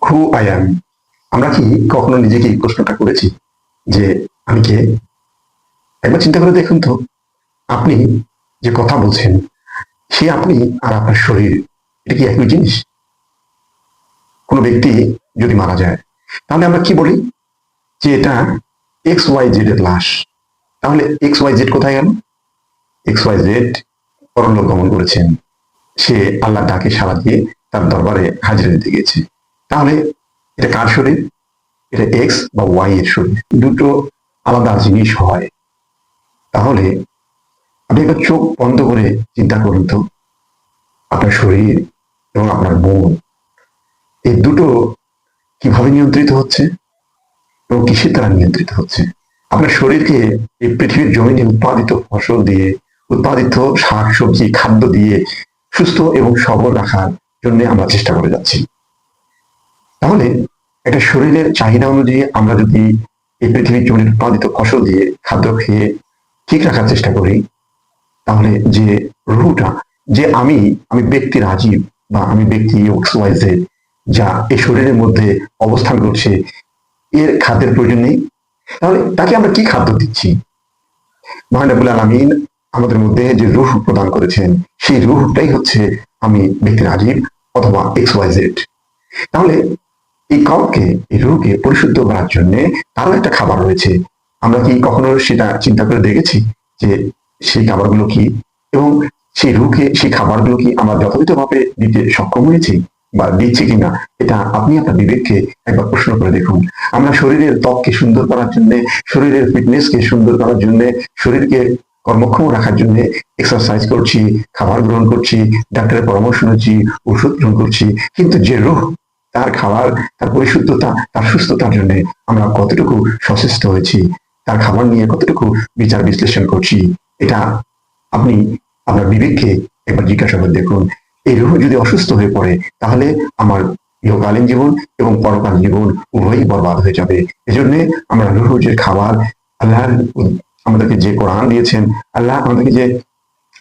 Who I am. আমরা কি কখনো নিজেকে এই প্রশ্নটা করেছি যে আমি কে? একবার চিন্তা করে দেখুন তো, আপনি যে কথা বলছেন সে আপনি আর আপনার শরীর, এটা কি একই জিনিস? কোনো ব্যক্তি যদি মারা যায় তাহলে আমরা কি বলি যে এটা এক্স ওয়াই জেড এর লাশ। তাহলে এক্স ওয়াই জেড কোথায় গেল? এক্স ওয়াই জেড পরলোক গমন করেছেন। সে আল্লাহ ডাকে সাড়া দিয়ে তার দরবারে হাজিরা দিতে গেছে। তাহলে এটা কার শরীর? এটা এক্স বা ওয়াই এর শরীর, দুটো আলাদা জিনিস হয়। তাহলে আপনি একবার চোখ বন্ধ করে চিন্তা করুন তো, আপনার শরীর এবং আপনার মন, এই দুটো কিভাবে নিয়ন্ত্রিত হচ্ছে এবং কিসের দ্বারা নিয়ন্ত্রিত হচ্ছে? আপনার শরীরকে এই পৃথিবীর জমিনে উৎপাদিত ফসল দিয়ে, উৎপাদিত শাক সবজি খাদ্য দিয়ে সুস্থ এবং সবল রাখার জন্য আমরা চেষ্টা করে যাচ্ছি। তাহলে একটা শরীরের চাহিদা অনুযায়ী আমরা যদি এই পৃথিবীর জমির উৎপাদিত ফসল দিয়ে খাদ্য খেয়ে ঠিক রাখার চেষ্টা করি, তাহলে যে রুহটা, যে আমি আমি ব্যক্তি রাজীব বা আমি ব্যক্তি এক্স ওয়াই জেড যা এই শরীরের মধ্যে অবস্থান করছে, এর খাদ্যের প্রয়োজন নেই। তাহলে তাকে আমরা কি খাদ্য দিচ্ছি? মহান রব্বুল আলামিন আমাদের মধ্যে যে রূহ প্রদান করেছেন, সেই রূহটাই হচ্ছে আমি ব্যক্তি রাজীব অথবা এক্স ওয়াই জেড। তাহলে এই কলকে, এই রূহকে পরিশুদ্ধ করার জন্য তারও একটা খাবার রয়েছে। আমরা কি কখনো সেটা চিন্তা করে দেখেছি যে সেই খাবারগুলো কি, এবং সেই রূহকে সেই খাবারগুলো কি আমরা যথাযথভাবে দিতে সক্ষম হয়েছি বা দিচ্ছি কিনা? এটা আপনি আপনার বিবেককে একবার প্রশ্ন করে দেখুন। আমরা শরীরের ত্বককে সুন্দর করার জন্য, শরীরের ফিটনেসকে সুন্দর করার জন্য, শরীরকে কর্মক্ষম রাখার জন্য এক্সারসাইজ করছি, খাবার গ্রহণ করছি, ডাক্তারের পরামর্শ নিচ্ছি, ওষুধ গ্রহণ করছি, কিন্তু যে রূহ, তার খাবার, তার পরিশুদ্ধতা, তার সুস্থতার জন্য আমরা কতটুকু সচেষ্ট হয়েছি, তার খাবার নিয়ে কতটুকু বিচার বিশ্লেষণ করছি, এটা আপনি আপনার বিবেককে একবার জিজ্ঞাসা করে দেখুন। এই রূহ যদি অসুস্থ হয়ে পড়ে তাহলে আমার ইহকালীন জীবন এবং পরকালীন জীবন উভয়ই বরবাদ হয়ে যাবে। এজন্য আমরা রূহ যে খাবার, আল্লাহ আমাদেরকে যে কোরআন দিয়েছেন, আল্লাহ আমাদেরকে যে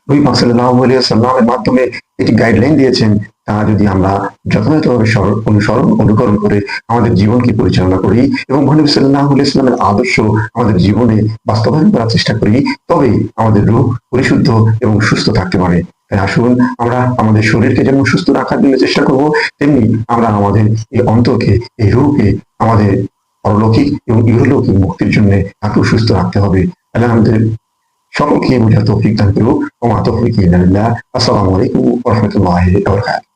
নবী পাক সাল্লাল্লাহু আলাইহি ওয়াসাল্লামের মাধ্যমে একটি গাইডলাইন দিয়েছেন, তা যদি আমরা যথাযথভাবে অনুসরণ অনুকরণ করে আমাদের জীবনকে পরিচালনা করি এবং নবী সাল্লাল্লাহু আলাইহি ওয়াসাল্লামের আদর্শ আমাদের জীবনে বাস্তবায়ন করার চেষ্টা করি, তবে আমাদের রূহ পরিশুদ্ধ এবং সুস্থ থাকতে পারে। তাই আসুন আমরা আমাদের শরীরকে যেমন সুস্থ রাখার জন্য চেষ্টা করব, তেমনি আমরা আমাদের এই অন্তরকে, এই রূহকে আমাদের পরলৌকিক এবং ইহলৌকিক মুক্তির জন্য তাকেও সুস্থ রাখতে হবে। তাহলে আমাদের সকলকে বোঝার তৌফিক দান করুক। ওমা তৌফিক ইল্লা বিল্লাহ। আসসালামু আলাইকুম ওয়া রাহমাতুল্লাহি ওয়া বারাকাতুহু।